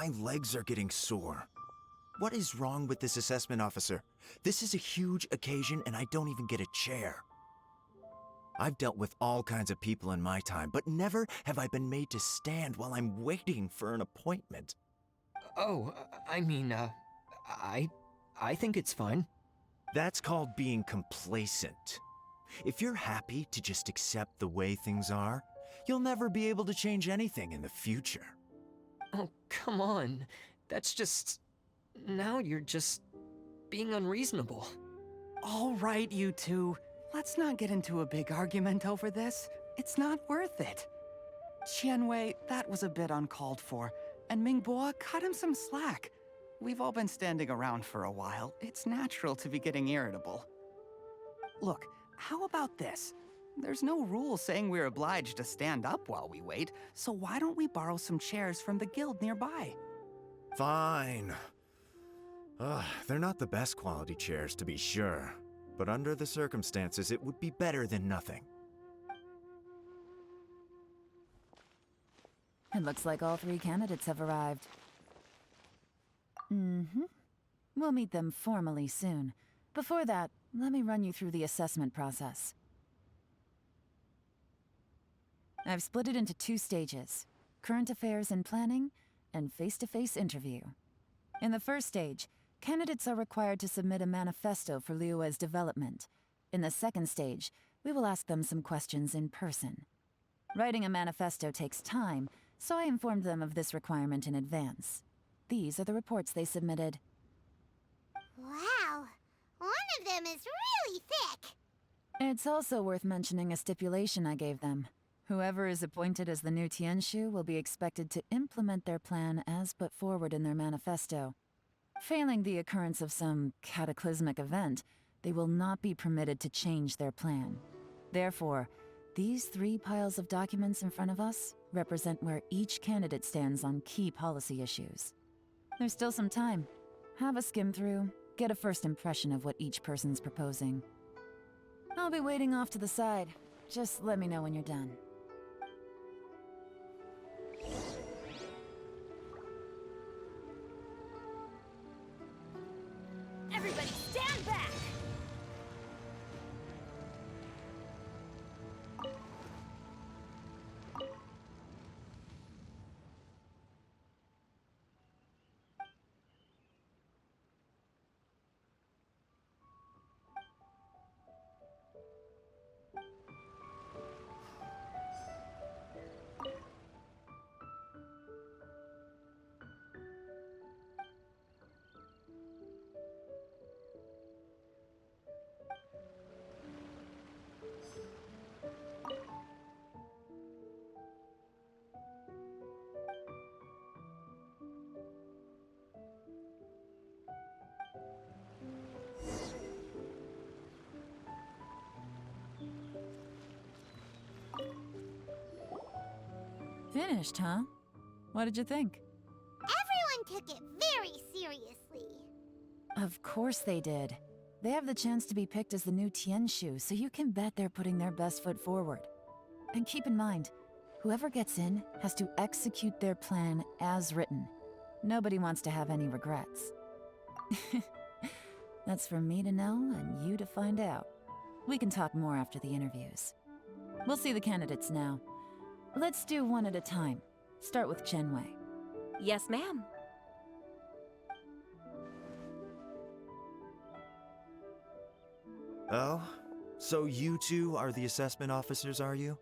My legs are getting sore. What is wrong with this assessment officer? This is a huge occasion and I don't even get a chair. I've dealt with all kinds of people in my time, but never have I been made to stand while I'm waiting for an appointment. Oh, I think it's fine. That's called being complacent. If you're happy to just accept the way things are, you'll never be able to change anything in the future. Oh, come on. That's just... Now you're just being unreasonable. All right, you two. Let's not get into a big argument over this. It's not worth it. Qianwei, that was a bit uncalled for. And Mingbo, cut him some slack. We've all been standing around for a while. It's natural to be getting irritable. Look, how about this? There's no rule saying we're obliged to stand up while we wait, so why don't we borrow some chairs from the guild nearby? Fine. They're not the best quality chairs, to be sure. But under the circumstances, it would be better than nothing. It looks like all 3 candidates have arrived. We'll meet them formally soon. Before that, let me run you through the assessment process. I've split it into 2 stages: current affairs and planning, and face-to-face interview. In the first stage, candidates are required to submit a manifesto for Liyue's development. In the second stage, we will ask them some questions in person. Writing a manifesto takes time, so I informed them of this requirement in advance. These are the reports they submitted. Wow, one of them is really thick. It's also worth mentioning a stipulation I gave them. Whoever is appointed as the new Tianshu will be expected to implement their plan as put forward in their manifesto. Failing the occurrence of some cataclysmic event, they will not be permitted to change their plan. Therefore, these 3 piles of documents in front of us represent where each candidate stands on key policy issues. There's still some time. Have a skim through, get a first impression of what each person's proposing. I'll be waiting off to the side. Just let me know when you're done. Everybody stand back! Finished, huh? What did you think? Everyone took it very seriously. Of course they did. They have the chance to be picked as the new Tianshu, so you can bet they're putting their best foot forward. And keep in mind, whoever gets in has to execute their plan as written. Nobody wants to have any regrets. That's for me to know and you to find out. We can talk more after the interviews. We'll see the candidates now. Let's do one at a time. Start with Chenwei. Yes, ma'am. Oh? So you 2 are the assessment officers, are you?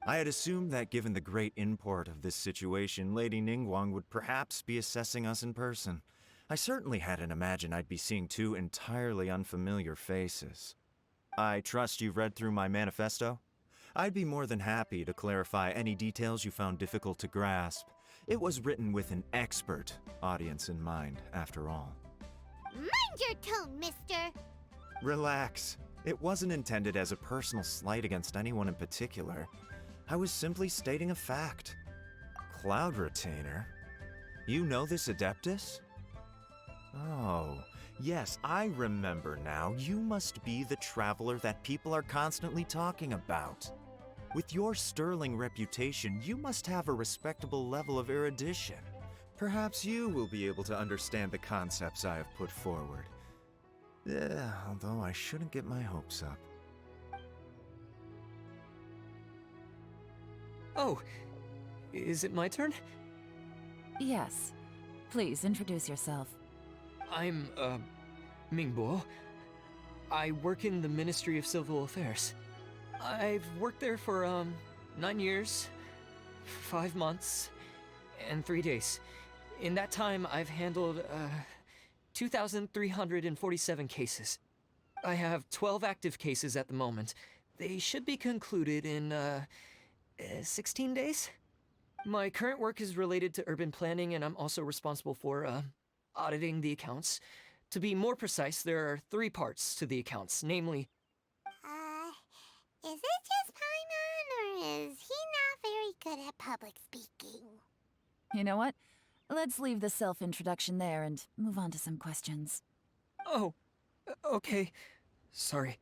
I had assumed that given the great import of this situation, Lady Ningguang would perhaps be assessing us in person. I certainly hadn't imagined I'd be seeing 2 entirely unfamiliar faces. I trust you've read through my manifesto? I'd be more than happy to clarify any details you found difficult to grasp. It was written with an expert audience in mind, after all. Mind your tone, mister! Relax. It wasn't intended as a personal slight against anyone in particular. I was simply stating a fact. Cloud Retainer? You know this Adeptus? Oh, yes, I remember now. You must be the traveler that people are constantly talking about. With your sterling reputation, you must have a respectable level of erudition. Perhaps you will be able to understand the concepts I have put forward. Although I shouldn't get my hopes up. Oh, is it my turn? Yes. Please introduce yourself. I'm, Mingbo. I work in the Ministry of Civil Affairs. I've worked there for, 9 years, 5 months, and 3 days. In that time, I've handled, 2,347 cases. I have 12 active cases at the moment. They should be concluded in, 16 days? My current work is related to urban planning, and I'm also responsible for, auditing the accounts. To be more precise, there are 3 parts to the accounts, namely... Is it just Paimon, or is he not very good at public speaking? You know what? Let's leave the self-introduction there and move on to some questions. Oh, okay. Sorry.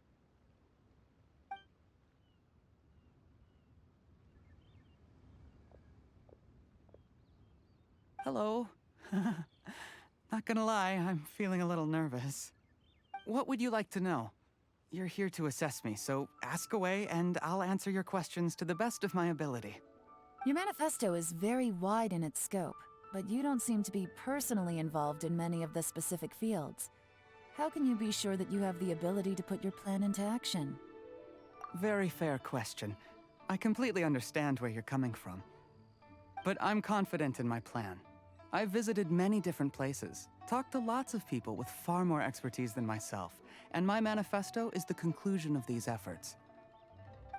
Hello. Not gonna lie, I'm feeling a little nervous. What would you like to know? You're here to assess me, so ask away and I'll answer your questions to the best of my ability. Your manifesto is very wide in its scope, but you don't seem to be personally involved in many of the specific fields. How can you be sure that you have the ability to put your plan into action? Very fair question. I completely understand where you're coming from. But I'm confident in my plan. I've visited many different places, talked to lots of people with far more expertise than myself, and my manifesto is the conclusion of these efforts.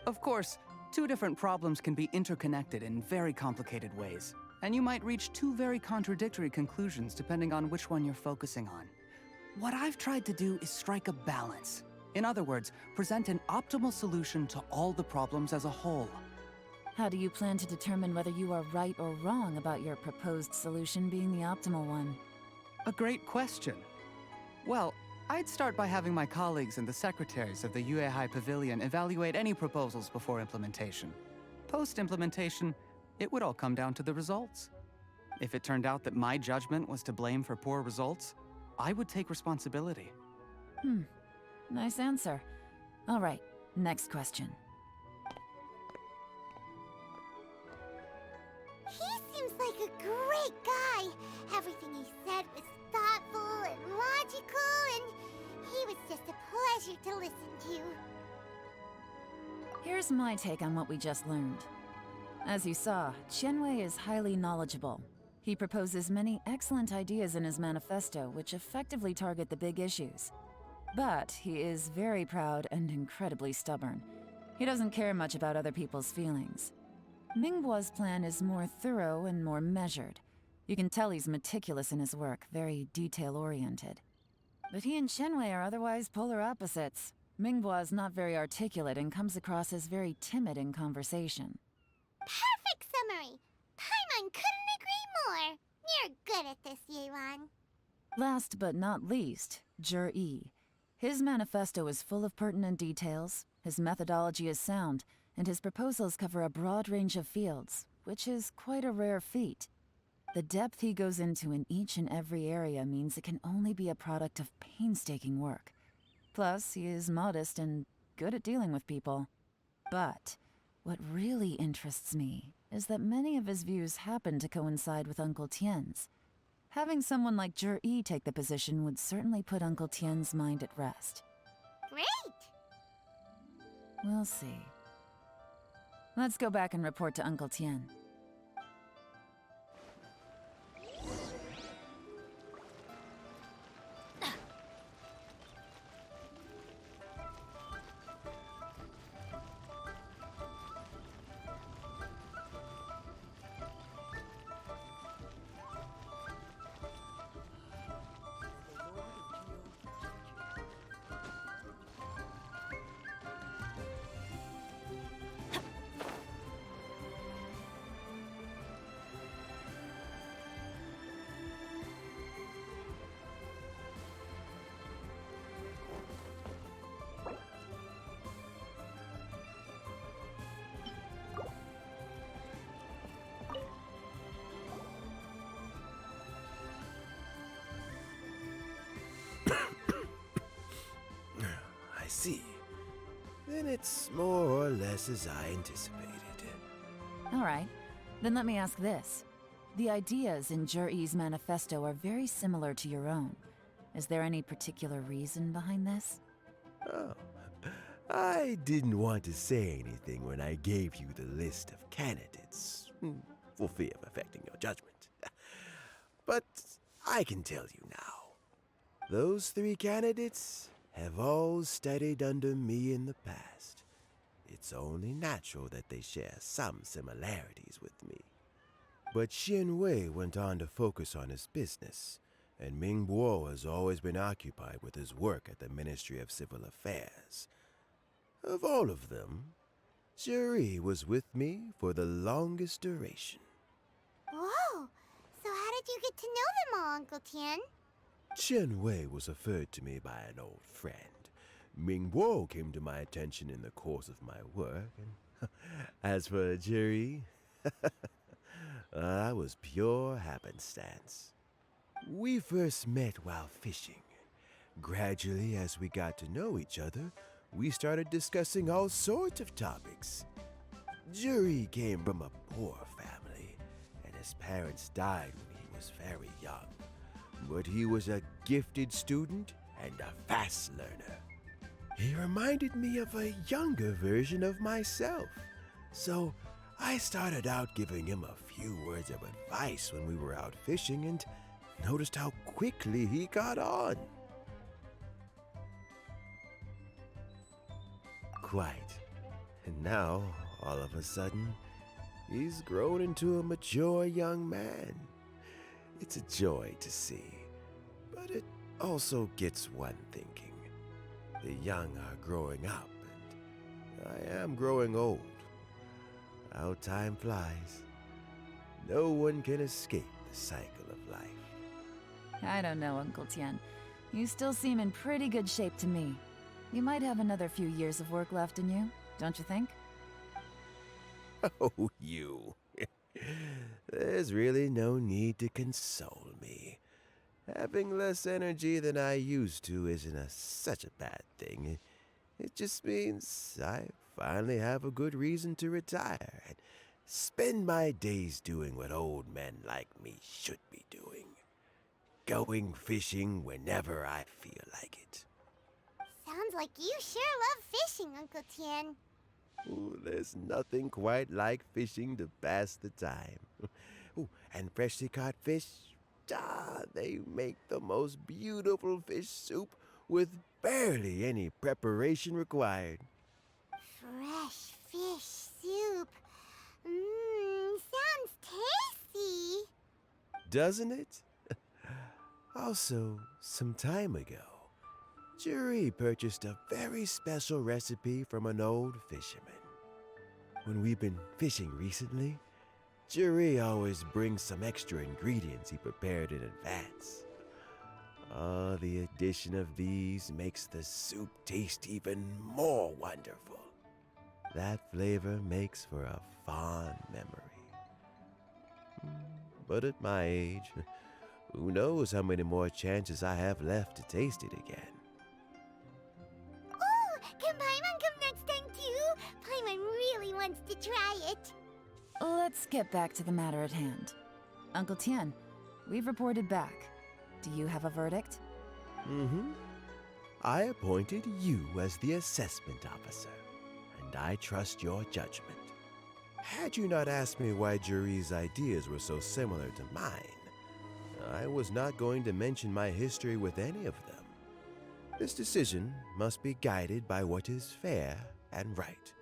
Of course, 2 different problems can be interconnected in very complicated ways, and you might reach 2 very contradictory conclusions depending on which one you're focusing on. What I've tried to do is strike a balance. In other words, present an optimal solution to all the problems as a whole. How do you plan to determine whether you are right or wrong about your proposed solution being the optimal one? A great question. Well, I'd start by having my colleagues and the secretaries of the Yuehai Pavilion evaluate any proposals before implementation. Post-implementation, it would all come down to the results. If it turned out that my judgment was to blame for poor results, I would take responsibility. Nice answer. All right, next question. He seems like a great guy. Everything he said was thoughtful and logical, and he was just a pleasure to listen to. Here's my take on what we just learned. As you saw, Qianwei is highly knowledgeable. He proposes many excellent ideas in his manifesto which effectively target the big issues. But he is very proud and incredibly stubborn. He doesn't care much about other people's feelings. Mingbo's plan is more thorough and more measured. You can tell he's meticulous in his work, very detail-oriented. But he and Qianwei are otherwise polar opposites. Mingbo is not very articulate and comes across as very timid in conversation. Perfect summary. Paimon couldn't agree more. You're good at this, Yelan. Last but not least, Yi. His manifesto is full of pertinent details, his methodology is sound, and his proposals cover a broad range of fields, which is quite a rare feat. The depth he goes into in each and every area means it can only be a product of painstaking work. Plus, he is modest and good at dealing with people. But what really interests me is that many of his views happen to coincide with Uncle Tien's. Having someone like Yi take the position would certainly put Uncle Tien's mind at rest. Great. We'll see. Let's go back and report to Uncle Tien. see. Then it's more or less as I anticipated. All right, then let me ask this. The ideas in Jur-E's manifesto are very similar to your own. Is there any particular reason behind this? Oh, I didn't want to say anything when I gave you the list of candidates, for fear of affecting your judgment. But I can tell you now. Those 3 candidates have all studied under me in the past. It's only natural that they share some similarities with me. But Xian Wei went on to focus on his business, and Ming Bo has always been occupied with his work at the Ministry of Civil Affairs. Of all of them, Juri was with me for the longest duration. Whoa! So how did you get to know them all, Uncle Tian? Chen Wei was referred to me by an old friend. Ming Bo came to my attention in the course of my work, and as for Juri, that was pure happenstance. We first met while fishing. Gradually, as we got to know each other, we started discussing all sorts of topics. Juri came from a poor family, and his parents died when he was very young. But he was a gifted student and a fast learner. He reminded me of a younger version of myself, so I started out giving him a few words of advice when we were out fishing and noticed how quickly he got on. Quite. And now, all of a sudden, he's grown into a mature young man. It's a joy to see, but it also gets one thinking. The young are growing up, and I am growing old. How time flies. No one can escape the cycle of life. I don't know, Uncle Tian. You still seem in pretty good shape to me. You might have another few years of work left in you, don't you think? Oh, you. There's really no need to console me. Having less energy than I used to isn't such a bad thing. It just means I finally have a good reason to retire and spend my days doing what old men like me should be doing. Going fishing whenever I feel like it. Sounds like you sure love fishing, Uncle Tian. Ooh, there's nothing quite like fishing to pass the time. Ooh, and freshly caught fish, they make the most beautiful fish soup with barely any preparation required. Fresh fish soup. Sounds tasty. Doesn't it? Also, some time ago, Juri purchased a very special recipe from an old fisherman. When we've been fishing recently, Juri always brings some extra ingredients he prepared in advance. The addition of these makes the soup taste even more wonderful. That flavor makes for a fond memory. But at my age, who knows how many more chances I have left to taste it again. Oh, can Paimon come next time too? Paimon really wants to try it. Let's get back to the matter at hand. Uncle Tian, we've reported back. Do you have a verdict? I appointed you as the assessment officer, and I trust your judgment. Had you not asked me why Juri's ideas were so similar to mine, I was not going to mention my history with any of them. This decision must be guided by what is fair and right.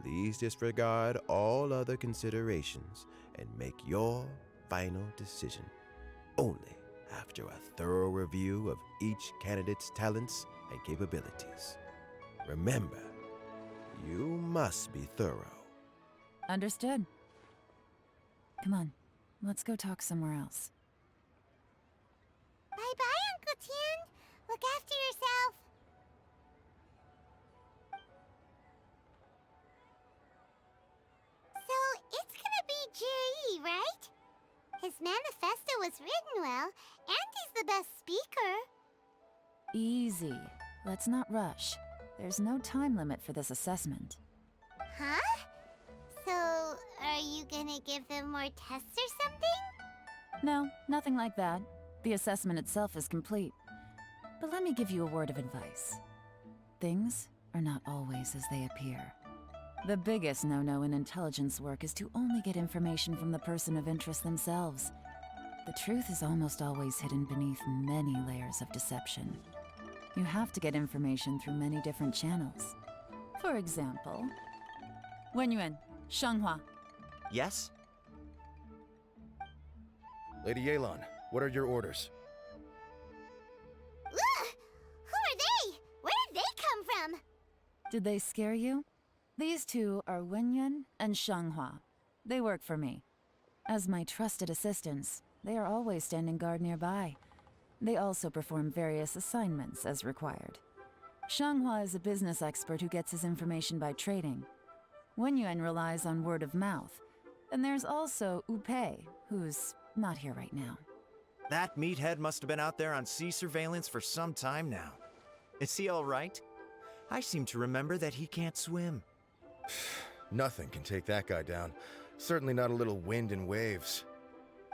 Please disregard all other considerations and make your final decision only after a thorough review of each candidate's talents and capabilities. Remember, you must be thorough. Understood. Come on, let's go talk somewhere else. Bye-bye, Uncle Tian. Look after yourself. So, it's gonna be Jiri, right? His manifesto was written well, and he's the best speaker. Easy. Let's not rush. There's no time limit for this assessment. Huh? So, are you gonna give them more tests or something? No, nothing like that. The assessment itself is complete. But let me give you a word of advice. Things are not always as they appear. The biggest no-no in intelligence work is to only get information from the person of interest themselves. The truth is almost always hidden beneath many layers of deception. You have to get information through many different channels. For example, Wenyuan, Shanghua. Yes? Lady Yelan, what are your orders? Ugh! Who are they? Where did they come from? Did they scare you? These two are Wenyuan and Shanghua. They work for me. As my trusted assistants, they are always standing guard nearby. They also perform various assignments as required. Shanghua is a business expert who gets his information by trading. Wenyuan relies on word of mouth. And there's also Upei, who's not here right now. That meathead must have been out there on sea surveillance for some time now. Is he all right? I seem to remember that he can't swim. Nothing can take that guy down. Certainly not a little wind and waves.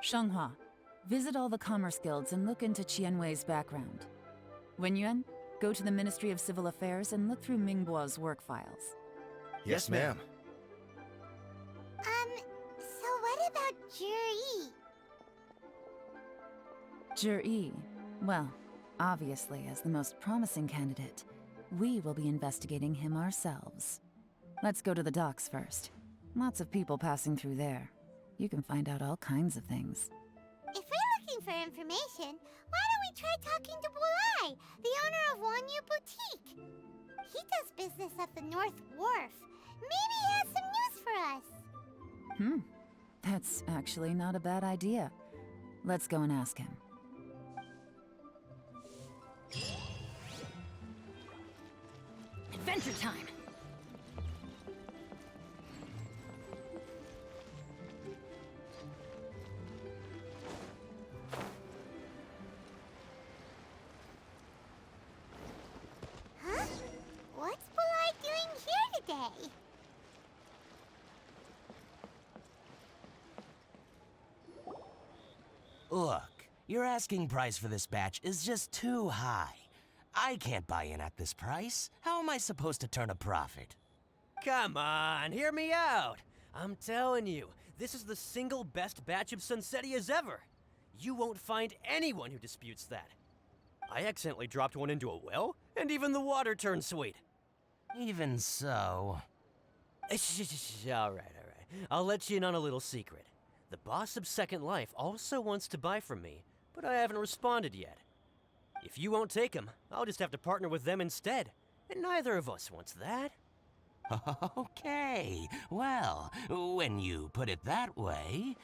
Shanghua, visit all the commerce guilds and look into Qianwei's background. Wenyuan, go to the Ministry of Civil Affairs and look through Mingbo's work files. Yes, ma'am. So what about Juri? Juri, well, obviously as the most promising candidate, we will be investigating him ourselves. Let's go to the docks first. Lots of people passing through there. You can find out all kinds of things. If we're looking for information, why don't we try talking to Bulai, the owner of Wanyu Boutique? He does business at the North Wharf. Maybe he has some news for us. That's actually not a bad idea. Let's go and ask him. Adventure time! Huh? What's Bulai doing here today? Look, your asking price for this batch is just too high. I can't buy in at this price. How am I supposed to turn a profit? Come on, hear me out. I'm telling you, this is the single best batch of Sunsetias ever. You won't find anyone who disputes that. I accidentally dropped one into a well, and even the water turned sweet. Even so... All right. I'll let you in on a little secret. The boss of Second Life also wants to buy from me, but I haven't responded yet. If you won't take him, I'll just have to partner with them instead, and neither of us wants that. Okay, well, when you put it that way,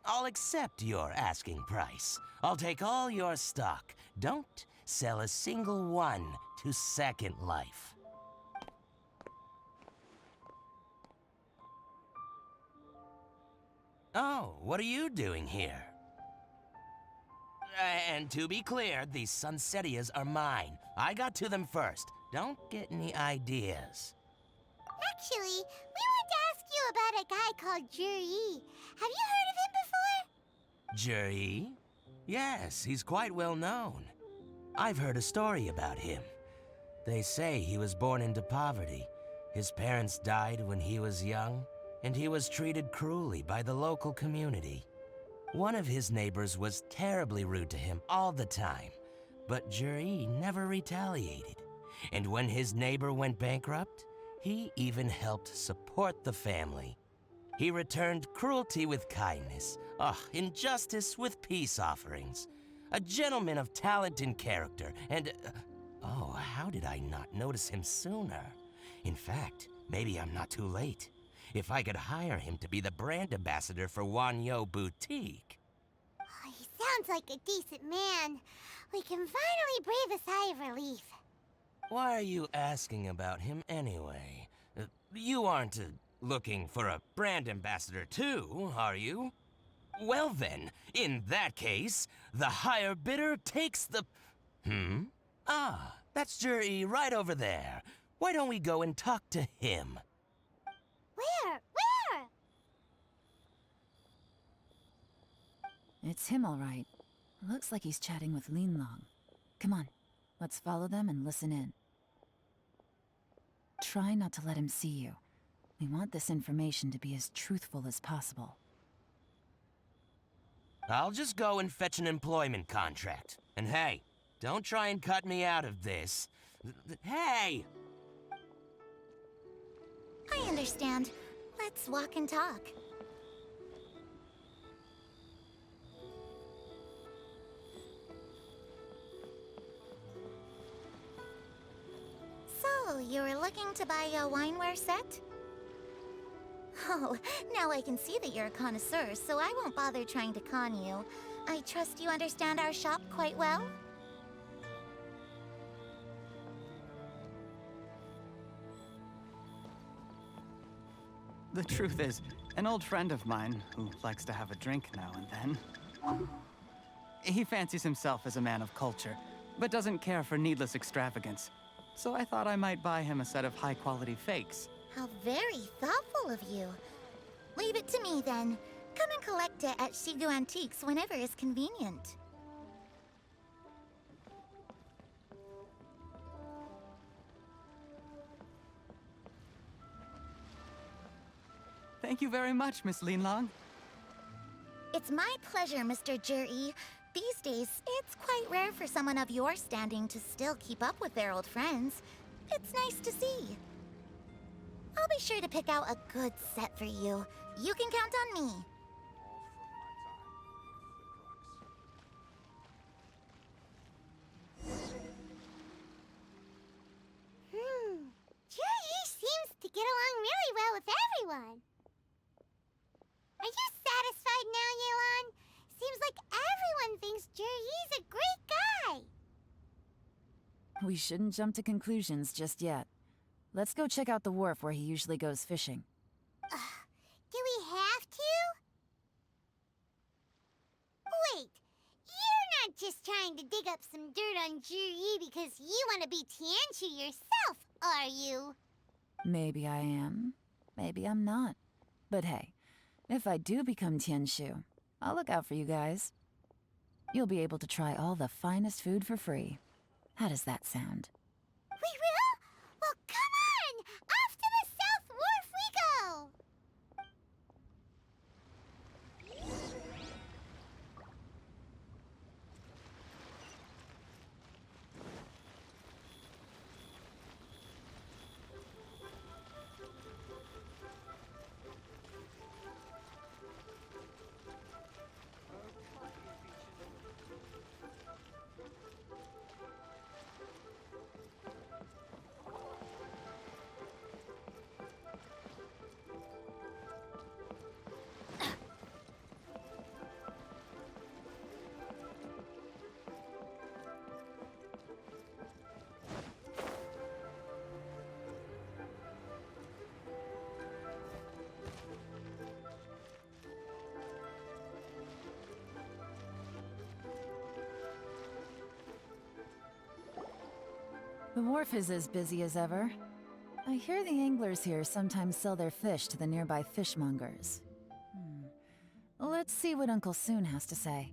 I'll accept your asking price. I'll take all your stock. Don't sell a single one to Second Life. Oh, what are you doing here? And to be clear, these Sunsetias are mine. I got to them first. Don't get any ideas. Actually, we want to ask you about a guy called Juri. Have you heard of him before? Juri? Yes, he's quite well known. I've heard a story about him. They say he was born into poverty. His parents died when he was young, and he was treated cruelly by the local community. One of his neighbors was terribly rude to him all the time, but Juri never retaliated. And when his neighbor went bankrupt, he even helped support the family. He returned cruelty with kindness, injustice with peace offerings. A gentleman of talent and character, and... how did I not notice him sooner? In fact, maybe I'm not too late. If I could hire him to be the brand ambassador for Wanyu Boutique. Oh, he sounds like a decent man. We can finally breathe a sigh of relief. Why are you asking about him anyway? You aren't looking for a brand ambassador too, are you? Well then, in that case, the higher bidder takes the... That's Juri right over there. Why don't we go and talk to him? Where? It's him, all right. Looks like he's chatting with Linlong. Come on, let's follow them and listen in. Try not to let him see you. We want this information to be as truthful as possible. I'll just go and fetch an employment contract. And hey, don't try and cut me out of this. Hey! I understand. Let's walk and talk. So, you were looking to buy a wineware set? Oh, now I can see that you're a connoisseur, so I won't bother trying to con you. I trust you understand our shop quite well? The truth is, an old friend of mine, who likes to have a drink now and then, he fancies himself as a man of culture, but doesn't care for needless extravagance. So I thought I might buy him a set of high-quality fakes. How very thoughtful of you. Leave it to me, then. Come and collect it at Shigu Antiques whenever is convenient. Thank you very much, Miss Linlong. It's my pleasure, Mr. Juri. These days, it's quite rare for someone of your standing to still keep up with their old friends. It's nice to see. I'll be sure to pick out a good set for you. You can count on me. Juri seems to get along really well with everyone. Are you satisfied now, Yelan? Seems like everyone thinks Juri's a great guy. We shouldn't jump to conclusions just yet. Let's go check out the wharf where he usually goes fishing. Do we have to? Wait, you're not just trying to dig up some dirt on Juri because you want to be Tianshu yourself, are you? Maybe I am, maybe I'm not. But hey, if I do become Tianshu, I'll look out for you guys. You'll be able to try all the finest food for free. How does that sound? We will? Well, come on! Off to the South Wharf we go! The wharf is as busy as ever. I hear the anglers here sometimes sell their fish to the nearby fishmongers. Let's see what Uncle Soon has to say.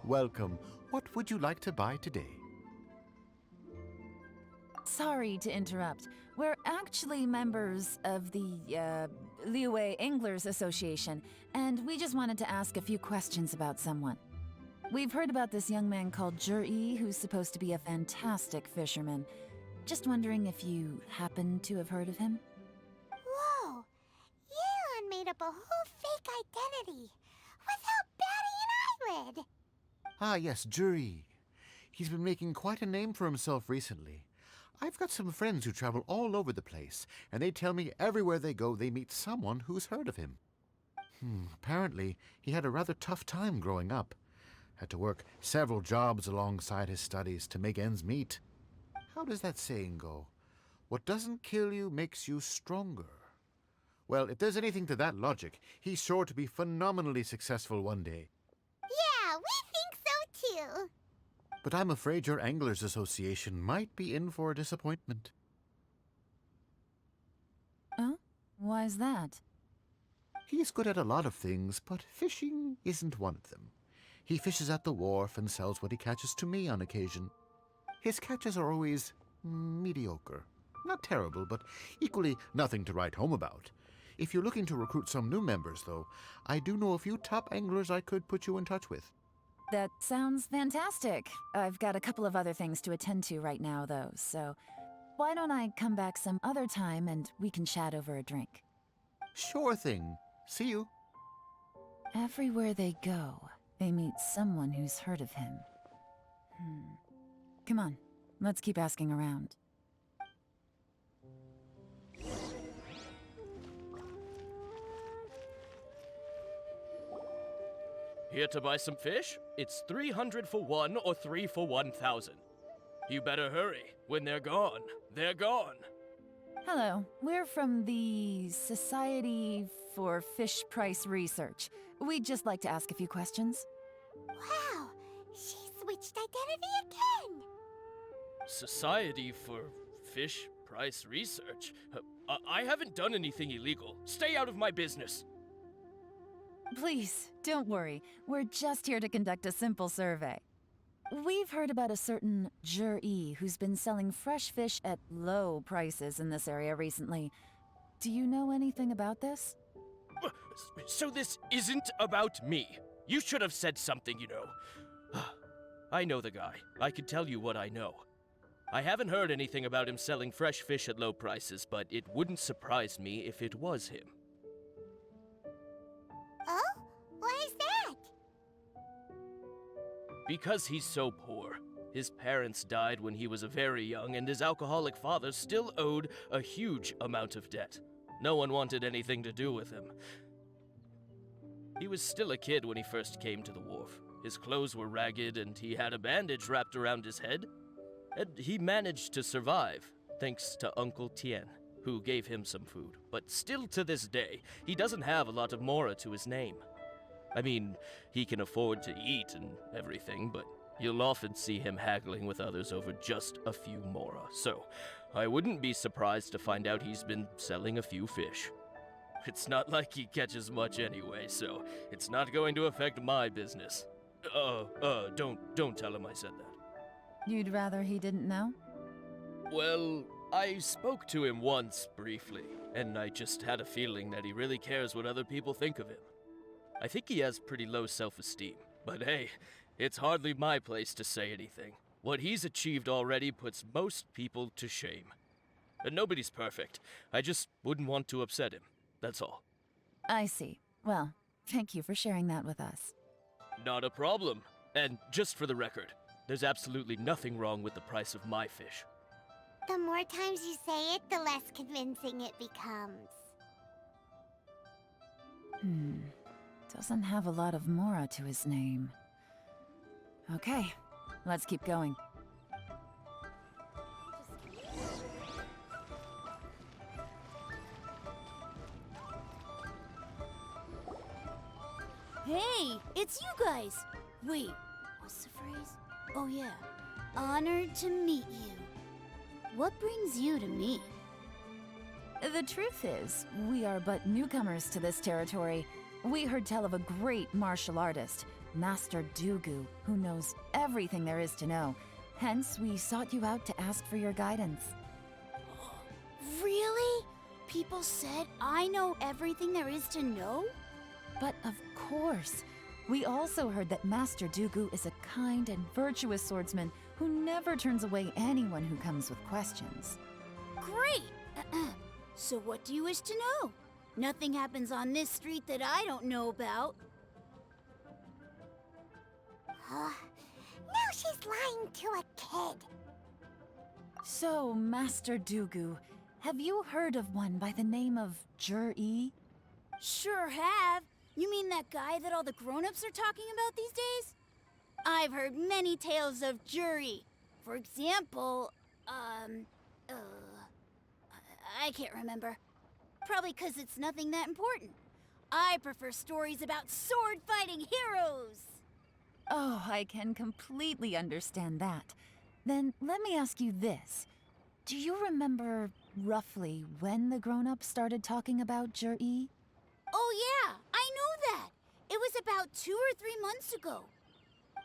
Welcome. What would you like to buy today? Sorry to interrupt. We're actually members of the, Liyue Anglers Association, and we just wanted to ask a few questions about someone. We've heard about this young man called Juri, who's supposed to be a fantastic fisherman. Just wondering if you happen to have heard of him? Whoa! Yelan made up a whole fake identity without batting an eyelid! Ah, yes, Juri. He's been making quite a name for himself recently. I've got some friends who travel all over the place, and they tell me everywhere they go they meet someone who's heard of him. Apparently, he had a rather tough time growing up. Had to work several jobs alongside his studies to make ends meet. How does that saying go? What doesn't kill you makes you stronger. Well, if there's anything to that logic, he's sure to be phenomenally successful one day. Yeah, we think so too. But I'm afraid your Anglers Association might be in for a disappointment. Oh? Why's that? He's good at a lot of things, but fishing isn't one of them. He fishes at the wharf and sells what he catches to me on occasion. His catches are always mediocre. Not terrible, but equally nothing to write home about. If you're looking to recruit some new members, though, I do know a few top anglers I could put you in touch with. That sounds fantastic. I've got a couple of other things to attend to right now, though, so why don't I come back some other time and we can chat over a drink? Sure thing. See you. Everywhere they go, they meet someone who's heard of him. Come on, let's keep asking around. Here to buy some fish? It's 300 for one or 3 for 1,000. You better hurry. When they're gone, they're gone. Hello, we're from the Society for Fish Price Research. We'd just like to ask a few questions. Wow, she switched identity again. Society for Fish Price Research? I haven't done anything illegal. Stay out of my business. Please, don't worry. We're just here to conduct a simple survey. We've heard about a certain Jur-E who's been selling fresh fish at low prices in this area recently. Do you know anything about this? So this isn't about me. You should have said something, you know. I know the guy. I can tell you what I know. I haven't heard anything about him selling fresh fish at low prices, but it wouldn't surprise me if it was him. Oh? Why is that? Because he's so poor. His parents died when he was very young, and his alcoholic father still owed a huge amount of debt. No one wanted anything to do with him. He was still a kid when he first came to the wharf. His clothes were ragged, and he had a bandage wrapped around his head. And he managed to survive, thanks to Uncle Tien, who gave him some food. But still to this day, he doesn't have a lot of mora to his name. I mean, he can afford to eat and everything, but you'll often see him haggling with others over just a few mora. So, I wouldn't be surprised to find out he's been selling a few fish. It's not like he catches much anyway, so it's not going to affect my business. Don't tell him I said that. You'd rather he didn't know? Well, I spoke to him once, briefly, and I just had a feeling that he really cares what other people think of him. I think he has pretty low self-esteem, but hey, it's hardly my place to say anything. What he's achieved already puts most people to shame. And nobody's perfect. I just wouldn't want to upset him, that's all. I see. Well, thank you for sharing that with us. Not a problem. And just for the record, there's absolutely nothing wrong with the price of my fish. The more times you say it, the less convincing it becomes. Doesn't have a lot of mora to his name. Okay, let's keep going. Hey, it's you guys! Wait, what's the phrase? Oh yeah, honored to meet you. What brings you to me? The truth is, we are but newcomers to this territory. We heard tell of a great martial artist, Master Dugu, who knows everything there is to know. Hence, we sought you out to ask for your guidance. Really? People said I know everything there is to know? But of course, we also heard that Master Dugu is a kind and virtuous swordsman who never turns away anyone who comes with questions. Great! So what do you wish to know? Nothing happens on this street that I don't know about. Now she's lying to a kid. So, Master Dugu, have you heard of one by the name of Jur-E? Sure have. You mean that guy that all the grown-ups are talking about these days? I've heard many tales of Juri. For example, I can't remember. Probably 'cause it's nothing that important. I prefer stories about sword-fighting heroes. Oh, I can completely understand that. Then let me ask you this. Do you remember roughly when the grown-ups started talking about Jur-E? Oh yeah, I know that. It was about 2 or 3 months ago.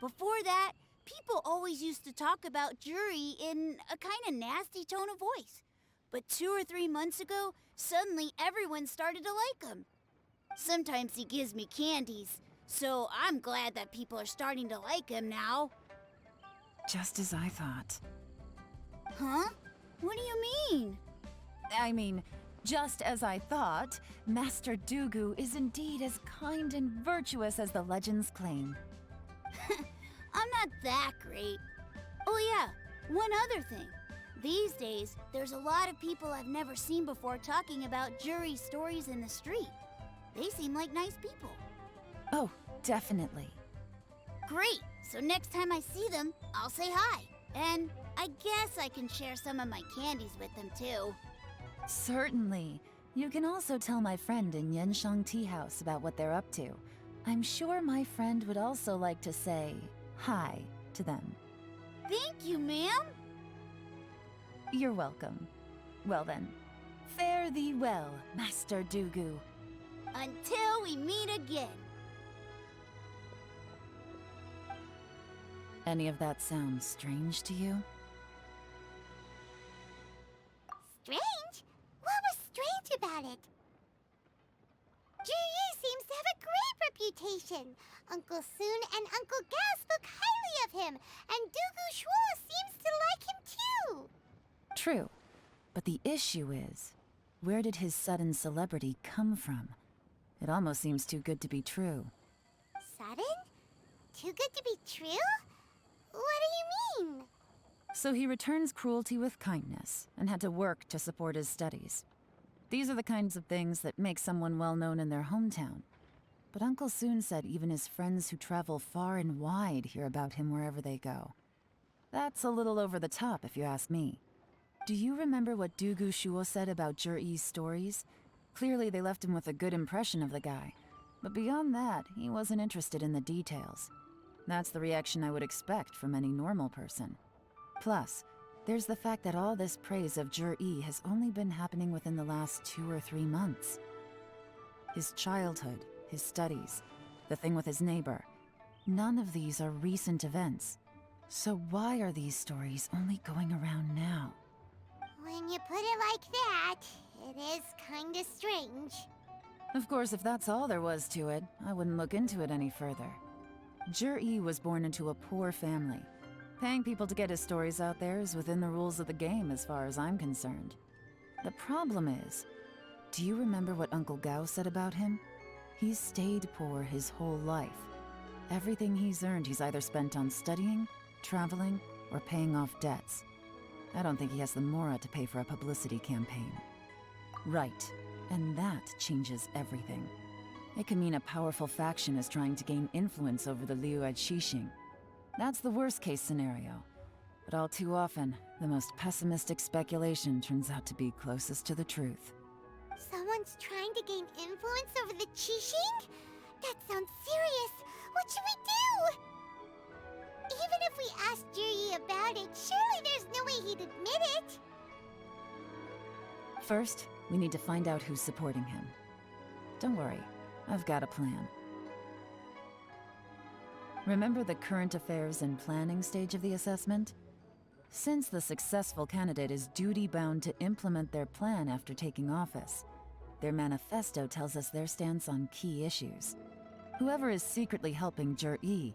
Before that, people always used to talk about Juri in a kind of nasty tone of voice. But 2 or 3 months ago, suddenly everyone started to like him. Sometimes he gives me candies, so I'm glad that people are starting to like him now. Just as I thought. Huh? What do you mean? I mean, just as I thought, Master Dugu is indeed as kind and virtuous as the legends claim. I'm not that great. Oh yeah, one other thing. These days, there's a lot of people I've never seen before talking about Juri stories in the street. They seem like nice people. Oh, definitely. Great! So next time I see them, I'll say hi. And I guess I can share some of my candies with them too. Certainly. You can also tell my friend in Yenshang Tea House about what they're up to. I'm sure my friend would also like to say hi to them. Thank you, ma'am. You're welcome. Well then, fare thee well, Master Dugu. Until we meet again. Any of that sound strange to you? Strange? What was strange about it? Juri seems to have a great reputation. Uncle Soon and Uncle Gao spoke highly of him, and Dugu Shuo seems to like him too. True. But the issue is, where did his sudden celebrity come from? It almost seems too good to be true. Sudden? Too good to be true? What do you mean? So he returns cruelty with kindness, and had to work to support his studies. These are the kinds of things that make someone well known in their hometown. But Uncle Soon said even his friends who travel far and wide hear about him wherever they go. That's a little over the top, if you ask me. Do you remember what Dugu Shuo said about Jur-E's stories? Clearly they left him with a good impression of the guy. But beyond that, he wasn't interested in the details. That's the reaction I would expect from any normal person. Plus, there's the fact that all this praise of Jur-E has only been happening within the last 2 or 3 months. His childhood, his studies, the thing with his neighbor, none of these are recent events. So why are these stories only going around now? When you put it like that, it is kinda strange. Of course, if that's all there was to it, I wouldn't look into it any further. Jur-E was born into a poor family. Paying people to get his stories out there is within the rules of the game as far as I'm concerned. The problem is, do you remember what Uncle Gao said about him? He's stayed poor his whole life. Everything he's earned he's either spent on studying, traveling, or paying off debts. I don't think he has the mora to pay for a publicity campaign. Right, and that changes everything. It can mean a powerful faction is trying to gain influence over the Liu at Xixing. That's the worst-case scenario. But all too often, the most pessimistic speculation turns out to be closest to the truth. Someone's trying to gain influence over the Qixing? That sounds serious. What should we do? Even if we asked Juri about it, surely there's no way he'd admit it. First, we need to find out who's supporting him. Don't worry, I've got a plan. Remember the current affairs and planning stage of the assessment? Since the successful candidate is duty-bound to implement their plan after taking office, their manifesto tells us their stance on key issues. Whoever is secretly helping Jur-E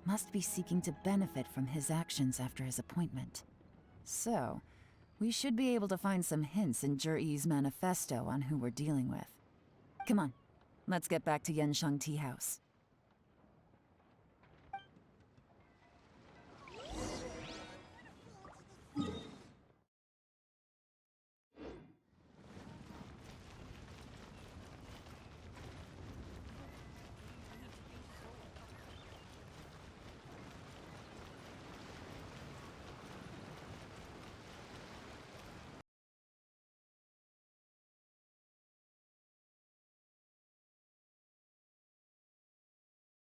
must be seeking to benefit from his actions after his appointment. So, we should be able to find some hints in Jur-E's manifesto on who we're dealing with. Come on, let's get back to Yenshang Tea House.